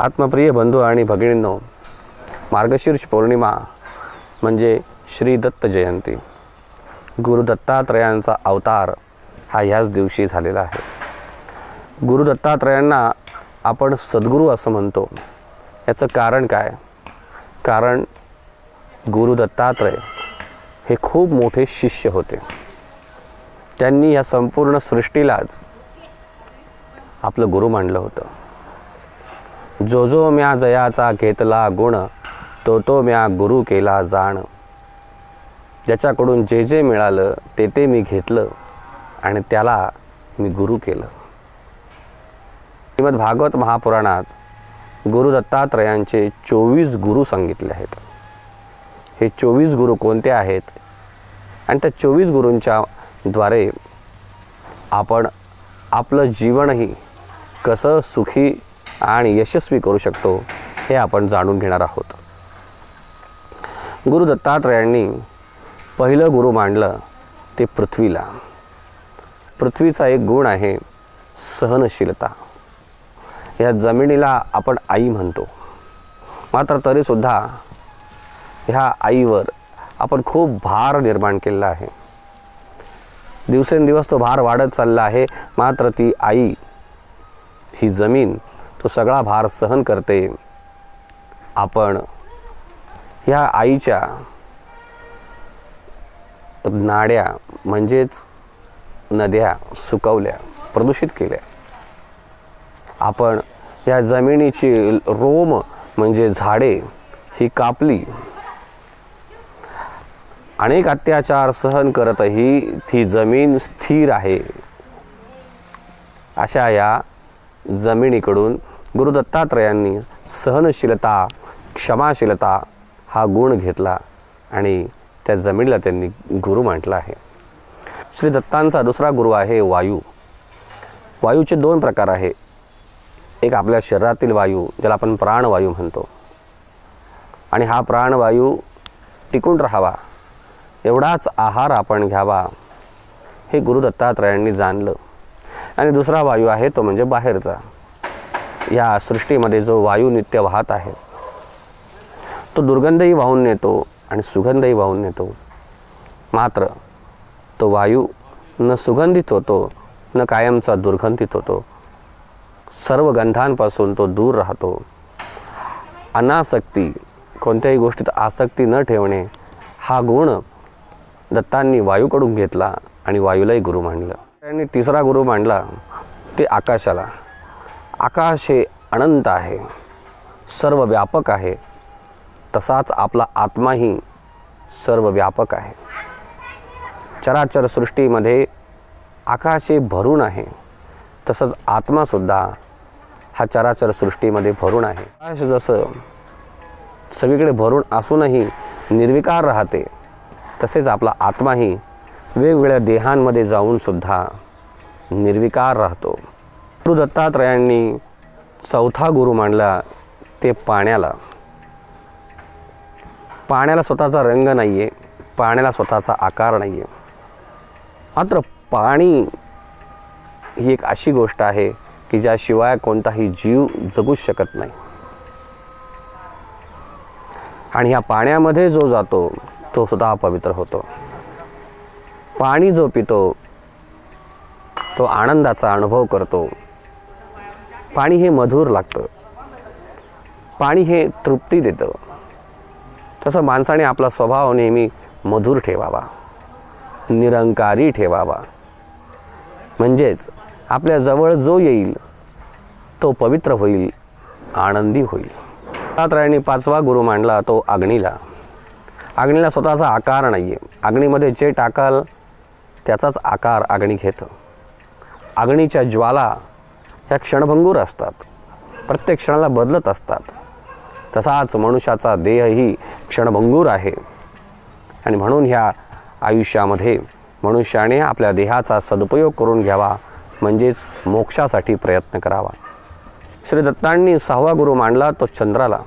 आत्मप्रिय बंधू आणि भगिनींनो, मार्गशीर्ष पौर्णिमा म्हणजे श्री दत्त जयंती. गुरु दत्तात्रयांचा अवतार हा ह्याच दिवशी झालेला आहे. गुरु दत्तात्रयांना आपण सद्गुरू असं म्हणतो. याचं कारण काय? कारण गुरु दत्तात्रय हे खूप मोठे शिष्य होते. त्यांनी या संपूर्ण सृष्टीलाच आपलं गुरु मानलं होतं. जो जो म्या जयाचा घेतला गुण, तो तो म्या गुरु केला जाण. ज्याच्याकडून जे जे मिळालं ते ते मी घेतलं आणि त्याला मी गुरु केलं. श्रीमद भागवत महापुराणात गुरु दत्तात्रयांचे 24 गुरु सांगितले आहेत. हे 24 गुरु कोणते आहेत आणि त्या 24 गुरूंच्या द्वारे आपण आपलं जीवनही कसं सुखी आणि यशस्वी करू शकतो हे आपण जाणून घेणार आहोत. गुरु दत्तात्रयांनी पहिलं गुरु मानलं ते पृथ्वीला. पृथ्वीचा एक गुण आहे सहनशीलता. या जमिनीला आपण आई म्हणतो, मात्र तरीसुद्धा ह्या आईवर आपण खूप भार निर्माण केलेला आहे. दिवसेंदिवस तो भार वाढत चालला आहे, मात्र ती आई, ही जमीन तो सगळा भार सहन करते. आपण ह्या आईच्या नाड्या म्हणजेच नद्या सुकवल्या, प्रदूषित केल्या. आपण या जमिनीची रोम म्हणजे झाडे ही कापली. अनेक अत्याचार सहन करतही ती जमीन स्थिर आहे. अशा या जमिनीकडून गुरु दत्तात्रयांनी सहनशीलता, क्षमाशीलता हा गुण घेतला आणि त्या जमिनीला त्यांनी गुरु म्हटलं आहे. श्री दत्तांचा दुसरा गुरु आहे वायू. वायूचे 2 प्रकार आहे. एक आपल्या शरीरातील वायू, ज्याला आपण प्राणवायू म्हणतो, आणि हा प्राणवायू टिकून राहावा एवढाच आहार आपण घ्यावा हे गुरु दत्तात्रयांनी जाणलं. आणि दुसरा वायू आहे तो म्हणजे बाहेरचा. या सृष्टीमध्ये जो वायू नित्य वाहत आहे तो दुर्गंधही वाहून नेतो आणि सुगंधही वाहून नेतो. मात्र तो वायू न सुगंधित होतो न कायमचा दुर्गंधित होतो. सर्व गंधांपासून तो दूर राहतो. अनासक्ती, कोणत्याही गोष्टीत आसक्ती न ठेवणे हा गुण दत्तांनी वायूकडून घेतला आणि वायूलाही गुरु मानलं. त्यांनी तिसरा गुरु मानला ते आकाशाला. आकाश हे अनंत आहे, सर्व व्यापक आहे. तसाच आपला आत्माही सर्व व्यापक आहे. चराचर सृष्टीमध्ये आकाश हे भरून आहे, तसंच आत्मासुद्धा हा चराचर सृष्टीमध्ये भरून आहे. आकाश जसं सगळीकडे भरून असूनही निर्विकार राहते, तसेच आपला आत्माही वेगवेगळ्या देहांमध्ये जाऊन सुद्धा निर्विकार राहतो. गुरु दत्तात्रयांनी चौथा गुरु मानला ते पाण्याला. पाण्याला स्वतःचा रंग नाही आहे, पाण्याला स्वतःचा आकार नाही आहे. मात्र पाणी ही एक अशी गोष्ट आहे की ज्याशिवाय कोणताही जीव जगू शकत नाही. आणि ह्या पाण्यामध्ये जो जातो तो स्वतः पवित्र होतो. पाणी जो पितो तो आनंदाचा अनुभव करतो. पाणी हे मधुर लागतं, पाणी हे तृप्ती देतं. तसं माणसाने आपला स्वभाव नेहमी मधुर ठेवावा, निरंकारी ठेवावा. म्हणजेच आपल्या जवळ जो येईल तो पवित्र होईल, आनंदी होईल. दत्तात्रयांनी 5वा गुरु मानला तो अग्नीला. अग्नीला स्वतःचा आकार नाही आहे. अग्नीमध्ये जे टाकाल त्याचाच आकार अग्नी घेतं. अग्नीच्या ज्वाला ह्या क्षणभंगूर असतात, प्रत्येक क्षणाला बदलत असतात. तसाच मनुष्याचा देहही क्षणभंगूर आहे. आणि म्हणून ह्या आयुष्यामध्ये मनुष्याने आपल्या देहाचा सदुपयोग करून घ्यावा, म्हणजेच मोक्षासाठी प्रयत्न करावा. श्री दत्तांनी 6वा गुरु मानला तो चंद्राला.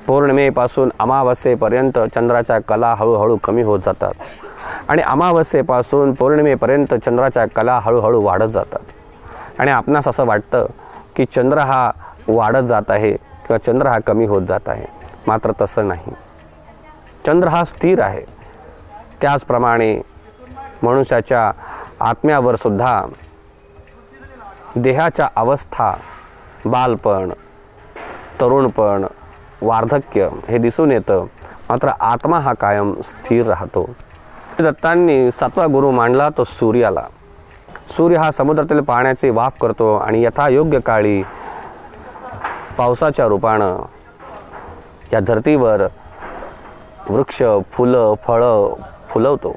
पौर्णिमेपासून अमावस्येपर्यंत चंद्राच्या कला हळूहळू कमी होत जातात आणि अमावस्येपासून पौर्णिमेपर्यंत चंद्राच्या कला हळूहळू वाढत जातात. आणि आपणास असं वाटतं की चंद्र हा वाढत जात आहे किंवा चंद्र हा कमी होत जात आहे, मात्र तसं नाही. चंद्र हा स्थिर आहे. त्याचप्रमाणे मनुष्याच्या आत्म्यावर सुद्धा देहाच्या अवस्था, बालपण, तरुणपण, वार्धक्य हे दिसून येतं, मात्र आत्मा हा कायम स्थिर राहतो. दत्तांनी 7वा गुरु मांडला तो सूर्याला. सूर्य हा समुद्रातील पाण्याचे वाफ करतो आणि यथायोग्य काळी पावसाच्या रूपानं या धर्तीवर वृक्ष, फुलं, फळं फुलवतो.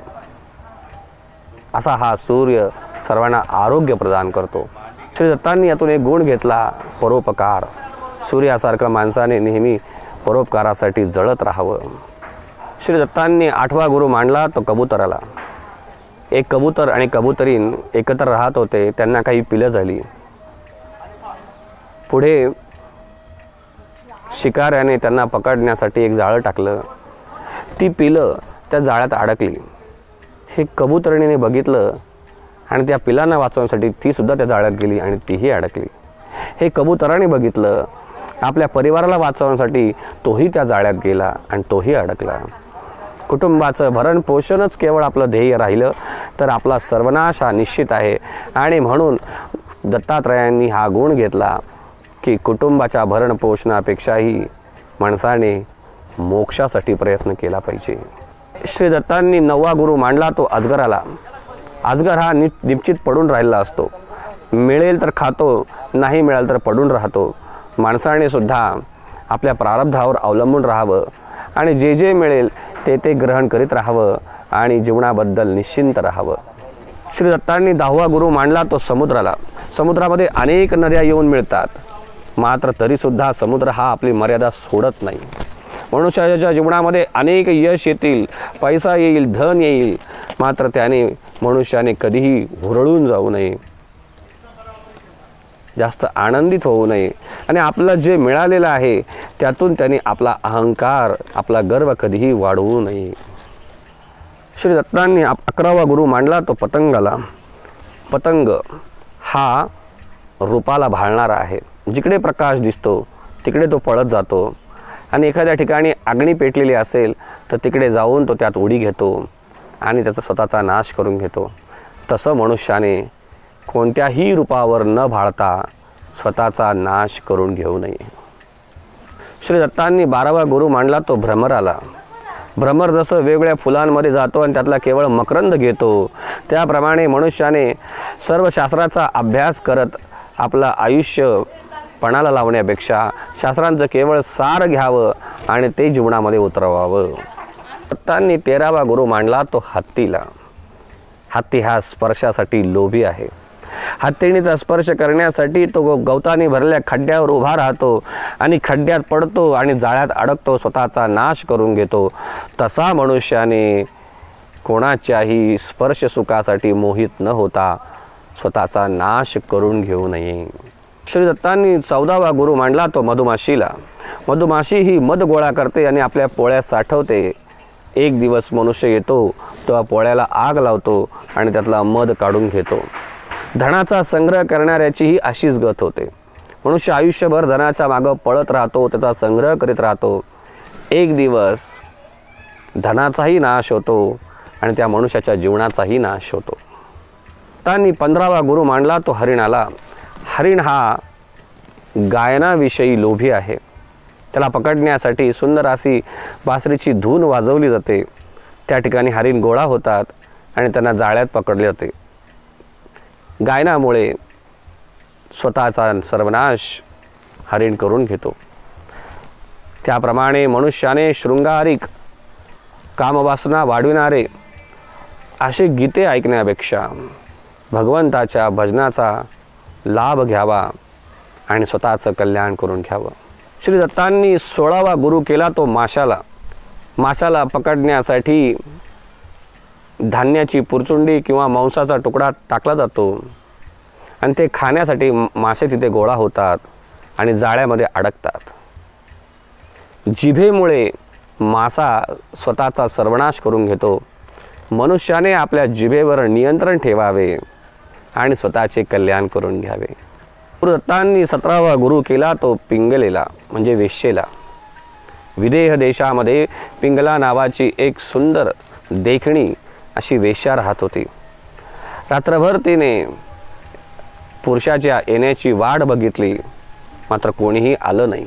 असा हा सूर्य सर्वांना आरोग्य प्रदान करतो. श्री दत्तांनी यातून एक गुण घेतला, परोपकार. सूर्यासारखं माणसाने नेहमी परोपकारासाठी जळत राहावं. श्री दत्तांनी 8वा गुरु मांडला तो कबुतराला. एक कबूतर आणि कबुतरीण एकत्र राहत होते. त्यांना काही पिलं झाली. पुढे शिकाऱ्याने त्यांना पकडण्यासाठी एक जाळं टाकलं. ती पिलं त्या जाळ्यात अडकली. हे कबुतरणीने बघितलं आणि त्या पिलांना वाचवण्यासाठी ती सुद्धा त्या जाळ्यात गेली आणि तीही अडकली. हे कबुतराने बघितलं, आपल्या परिवाराला वाचवण्यासाठी तोही त्या जाळ्यात गेला आणि तोही अडकला. कुटुंबाचं भरण पोषणच केवळ आपलं ध्येय राहिलं तर आपला सर्वनाश हा निश्चित आहे. आणि म्हणून दत्तात्रयांनी हा गुण घेतला की कुटुंबाच्या भरण पोषणापेक्षाही माणसाने मोक्षासाठी प्रयत्न केला पाहिजे. श्री दत्तांनी 9वा गुरु मांडला तो अजगराला. अजगर हा निश्चित पडून राहिला असतो. मिळेल तर खातो, नाही मिळाल तर पडून राहतो. माणसाने सुद्धा आपल्या प्रारब्धावर अवलंबून राहावं आणि जे जे मिळेल ते ते ग्रहण करीत राहावं आणि जीवनाबद्दल निश्चिंत राहावं. श्री दत्तांनी 10वा गुरु मांडला तो समुद्राला. समुद्रामध्ये अनेक नद्या येऊन मिळतात, मात्र तरीसुद्धा समुद्र हा आपली मर्यादा सोडत नाही. मनुष्याच्या जीवनामध्ये अनेक यश येतील, पैसा येईल, धन येईल, मात्र त्याने मनुष्याने कधीही हुरळून जाऊ नये, जास्त आनंदित होऊ नये आणि आपलं जे मिळालेलं आहे त्यातून त्याने आपला अहंकार, आपला गर्व कधीही वाढवू नये. श्री दत्तांनी 11वा गुरु मांडला तो पतंगाला. पतंग हा रूपाला भाळणारा आहे. जिकडे प्रकाश दिसतो तिकडे तो पळत जातो आणि एखाद्या ठिकाणी अग्नी पेटलेली असेल तर तिकडे जाऊन तो त्यात उडी घेतो आणि त्याचा स्वतःचा नाश करून घेतो. तसं मनुष्याने कोणत्याही रूपावर न भाळता स्वतःचा नाश करून घेऊ नये. श्री दत्तांनी 12वा गुरु मांडला तो भ्रमराला. भ्रमर जसं वेगवेगळ्या फुलांमध्ये जातो आणि त्यातला केवळ मकरंद घेतो, त्याप्रमाणे मनुष्याने सर्व शास्त्राचा अभ्यास करत आपलं आयुष्य पणाला लावण्यापेक्षा शास्त्रांचं केवळ सार घ्यावं आणि ते जीवनामध्ये उतरवावं. दत्तांनी 13वा गुरु मांडला तो हत्तीला. हत्ती हा स्पर्शासाठी लोभी आहे. हत्तीणीचा स्पर्श करण्यासाठी तो गवताने भरलेल्या खड्ड्यावर उभा राहतो आणि खड्ड्यात पडतो आणि जाळ्यात अडकतो, स्वतःचा नाश करून घेतो. तसा मनुष्याने कोणाच्याही स्पर्श सुखासाठी मोहित न होता स्वतःचा नाश करून घेऊ नये. श्री दत्तांनी 14वा गुरु मांडला तो मधुमाशीला. मधुमाशी ही मध गोळा करते आणि आपल्या पोळ्यात साठवते. एक दिवस मनुष्य येतो, तो पोळ्याला आग लावतो आणि त्यातला मध काढून घेतो. धनाचा संग्रह करणाऱ्याचीही अशीच गत होते. मनुष्य आयुष्यभर धनाच्या मागं पळत राहतो, त्याचा संग्रह करीत राहतो. एक दिवस धनाचाही नाश होतो आणि त्या मनुष्याच्या जीवनाचाही नाश होतो. त्यांनी 15वा गुरु मांडला तो हरिणाला. हरिण हा गायनाविषयी लोभी आहे. त्याला पकडण्यासाठी सुंदर अशी बासरीची धून वाजवली जाते. त्या ठिकाणी हरिण गोळा होतात आणि त्यांना जाळ्यात पकडले जाते. गायनामुळे स्वतःचा सर्वनाश हरिण करून घेतो. त्याप्रमाणे मनुष्याने शृंगारिक कामवासना वाढविणारे असे गीते ऐकण्यापेक्षा भगवंताच्या भजनाचा लाभ घ्यावा आणि स्वतःचं कल्याण करून घ्यावं. श्री दत्तांनी 16वा गुरु केला तो माशाला. माशाला पकडण्यासाठी धान्याची पुरचुंडी किंवा मांसाचा तुकडा टाकला जातो आणि ते खाण्यासाठी मासे तिथे गोळा होतात आणि जाळ्यामध्ये अडकतात. जिभेमुळे मासा स्वतःचा सर्वनाश करून घेतो. मनुष्याने आपल्या जिभेवर नियंत्रण ठेवावे आणि स्वतःचे कल्याण करून घ्यावे. दत्तांनी 17वा गुरु केला तो पिंगलेला म्हणजे वेश्येला. विदेह देशामध्ये पिंगला नावाची एक सुंदर देखणी अशी वेश्या राहत होती. रात्रभर तिने पुरुषाच्या येण्याची वाट बघितली, मात्र कोणीही आलं नाही.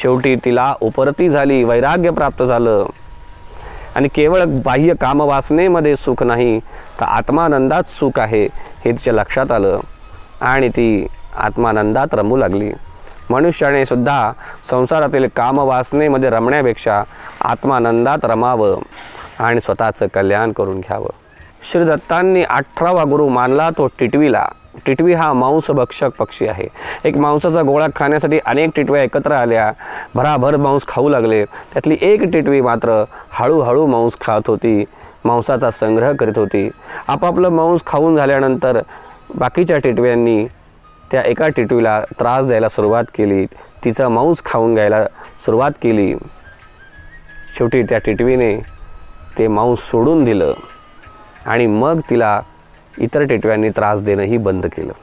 शेवटी तिला उपरती झाली, वैराग्य प्राप्त झालं आणि केवळ बाह्य कामवासनेमध्ये सुख नाही तर आत्मानंदात सुख आहे हे तिच्या लक्षात आलं आणि ती आत्मानंदात रमू लागली. मनुष्याने सुद्धा संसारातील कामवासनेमध्ये रमण्यापेक्षा आत्मानंदात रमावं आणि स्वतःचं कल्याण करून घ्यावं. श्री दत्तांनी 18वा गुरु मानला तो टिटवीला. टिटवी हा मांसभक्षक पक्षी आहे. एक मांसाचा गोळा खाण्यासाठी अनेक टिटव्या एकत्र आल्या, भराभर मांस खाऊ लागले. त्यातली एक टिटवी मात्र हळूहळू मांस खात होती, मांसाचा संग्रह करीत होती. आपापलं मांस खाऊन झाल्यानंतर बाकीच्या टिटव्यांनी त्या एका टिटवीला त्रास द्यायला सुरुवात केली, तिचं मांस खाऊन घ्यायला सुरुवात केली. शेवटी त्या टिटवीने ते मांस सोडून दिलं आणि मग तिला इतर टिटव्यांनी त्रास देणंही बंद केलं.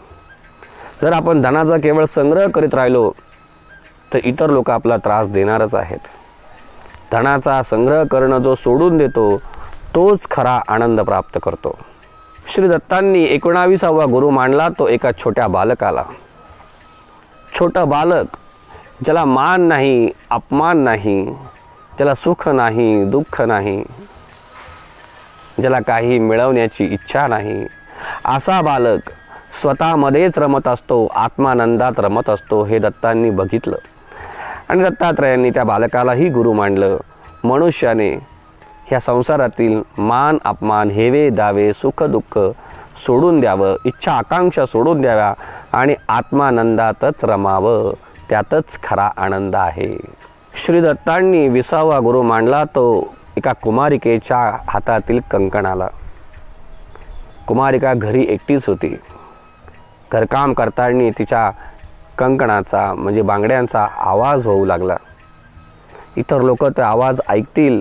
जर आपण धनाचा केवळ संग्रह करीत राहिलो तर इतर लोक आपला त्रास देणारच आहेत. धनाचा संग्रह करणं जो सोडून देतो तोच खरा आनंद प्राप्त करतो. श्री दत्तांनी 19वा गुरु मानला तो एका छोट्या बालकाला. छोटं बालक ज्याला मान नाही, अपमान नाही, ज्याला सुख नाही, दुःख नाही, ज्याला काही मिळवण्याची इच्छा नाही, असा बालक स्वतःमध्येच रमत असतो, आत्मानंदात रमत असतो हे दत्तांनी बघितलं आणि दत्तात्रयांनी त्या बालकालाही गुरु मानलं. मनुष्याने ह्या संसारातील मान अपमान, हेवे दावे, सुख दुःख सोडून द्यावं, इच्छा आकांक्षा सोडून द्याव्या आणि आत्मानंदातच रमावं, त्यातच खरा आनंद आहे. श्री दत्तांनी 20वा गुरु मानला तो एका कुमारिकेच्या हातातील कंकणाला. कुमारिका घरी एकटीच होती. घरकाम करताना तिच्या कंकणाचा म्हणजे बांगड्यांचा आवाज होऊ लागला. इतर लोक ते आवाज ऐकतील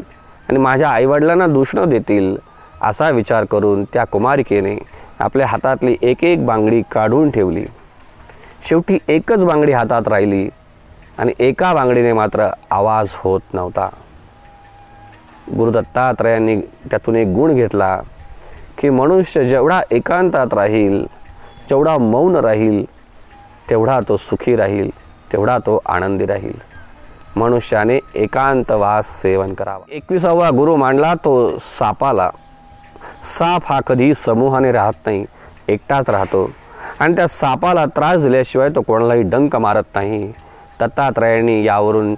आणि माझ्या आईवडिलांना दूषण देतील असा विचार करून त्या कुमारिकेने आपल्या हातातली एक एक बांगडी काढून ठेवली. शेवटी एकच बांगडी हातात राहिली आणि एका बांगडीने मात्र आवाज होत नव्हता. गुरु दत्तात्रयांनी त्यातून एक गुण घेतला की मनुष्य जेवढा एकांतात राहील, जेवढा मौन राहील, तेवढा तो सुखी राहील, तेवढा तो आनंदी राहील. मनुष्याने एकांतवास सेवन करावा. 21वा गुरु मानला तो सापाला. साप हा कधी समूहाने राहत नाही, एकटाच राहतो आणि त्या सापाला त्रास दिल्याशिवाय तो कोणालाही डंक मारत नाही. दत्तात्रयांनी यावरून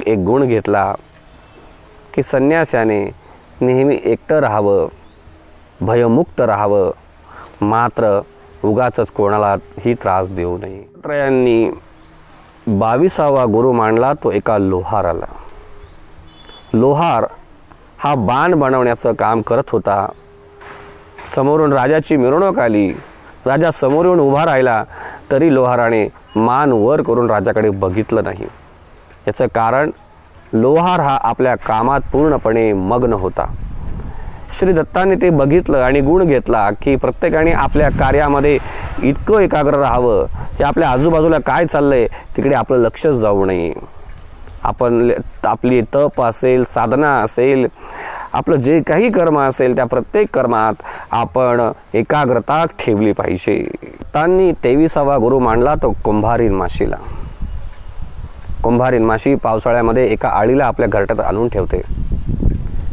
एक गुण घेतला की संन्यासाने नेहमी एकटं राहावं, भयमुक्त राहावं, मात्र उगाचच कोणालाही त्रास देऊ नये. दत्तात्रयांनी 22वा गुरु मानला तो एका लोहाराला. लोहार हा बाण बनवण्याचं काम करत होता. समोरून राजाची मिरवणूक आली, राजा समोर येऊन उभा राहिला तरी लोहाराने मान वर करून राजाकडे बघितलं नाही. याचं कारण लोहार हा आपल्या कामात पूर्णपणे मग्न होता. श्री दत्तांनी ते बघितलं आणि गुण घेतला की प्रत्येकाने आपल्या कार्यामध्ये इतकं एकाग्र राहावं की आपल्या आजूबाजूला काय चाललंय तिकडे आपलं लक्षच जाऊ नये. आपण आपली तप असेल, साधना असेल, आपलं जे काही कर्म असेल त्या प्रत्येक कर्मात आपण एकाग्रता ठेवली पाहिजे. त्यांनी 23वा गुरु मानला तो कुंभारीन माशीला. कुंभारीन माशी पावसाळ्यामध्ये एका आळीला आपल्या घरट्यात आणून ठेवते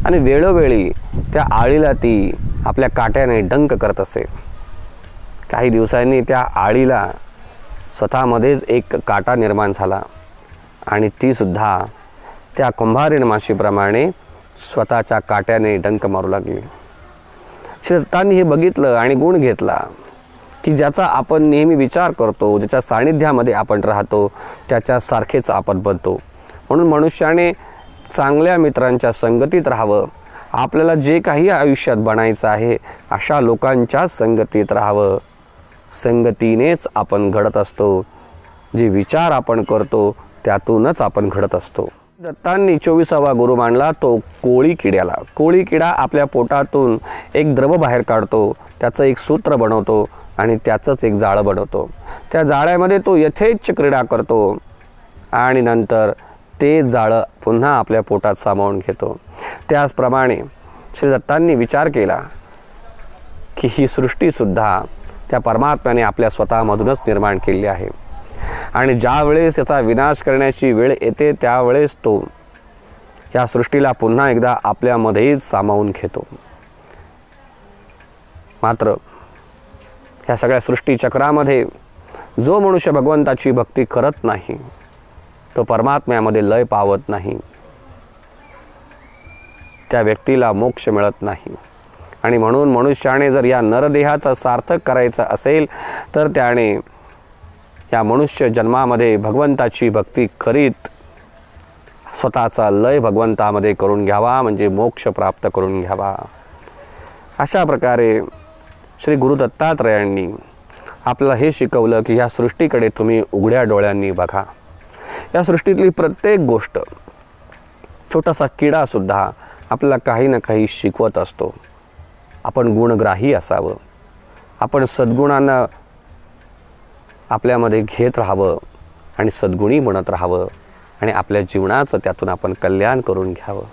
आणि वेळोवेळी त्या आळीला ती आपल्या काट्याने डंक करत असे. काही दिवसांनी त्या आळीला स्वतःमध्येच एक काटा निर्माण झाला आणि ती सुद्धा त्या कुंभारीन माशीप्रमाणे स्वतःच्या काट्याने डंक मारू लागली. श्री दत्तांनी हे बघितलं आणि गुण घेतला की ज्याचा आपण नेहमी विचार करतो, ज्याच्या सानिध्यामध्ये आपण राहतो त्याच्यासारखेच आपण बनतो. म्हणून मनुष्याने चांगल्या मित्रांच्या संगतीत राहावं. आपल्याला जे काही आयुष्यात बनायचं आहे अशा लोकांच्या संगतीत राहावं. संगतीनेच आपण घडत असतो. जे विचार आपण करतो त्यातूनच आपण घडत असतो. दत्तांनी 24वा गुरु मानला तो कोळी किड्याला. कोळी किडा आपल्या पोटातून एक द्रव बाहेर काढतो, त्याचं एक सूत्र बनवतो आणि त्याचंच एक जाळं बनवतो. त्या जाळ्यामध्ये तो यथेच्छ क्रीडा करतो आणि नंतर ते जाळं पुन्हा आपल्या पोटात सामावून घेतो. त्याचप्रमाणे श्री दत्तांनी विचार केला की ही सृष्टीसुद्धा त्या परमात्म्याने आपल्या स्वतःमधूनच निर्माण केली आहे आणि ज्या वेळेस याचा विनाश करण्याची वेळ येते त्यावेळेस तो या सृष्टीला पुन्हा एकदा आपल्यामध्येच सामावून घेतो. मात्र ह्या सगळ्या सृष्टीचक्रामध्ये जो मनुष्य भगवंताची भक्ती करत नाही तो परमात्म्यामध्ये लय पावत नाही, त्या व्यक्तीला मोक्ष मिळत नाही. आणि म्हणून मनुष्याने जर या नरदेहाचं सार्थक करायचं असेल तर त्याने या मनुष्य जन्मामध्ये भगवंताची भक्ती करीत स्वतःचा लय भगवंतामध्ये करून घ्यावा, म्हणजे मोक्ष प्राप्त करून घ्यावा. अशा प्रकारे श्री गुरु दत्तात्रयांनी आपल्याला हे शिकवलं की ह्या सृष्टीकडे तुम्ही उघड्या डोळ्यांनी बघा. या सृष्टीतली प्रत्येक गोष्ट, छोटासा किडासुद्धा आपल्याला काही ना काही शिकवत असतो. आपण गुणग्राही असावं, आपण सद्गुणांना आपल्यामध्ये घेत राहावं आणि सद्गुणी बनत राहावं आणि आपल्या जीवनाचं त्यातून आपण कल्याण करून घ्यावं.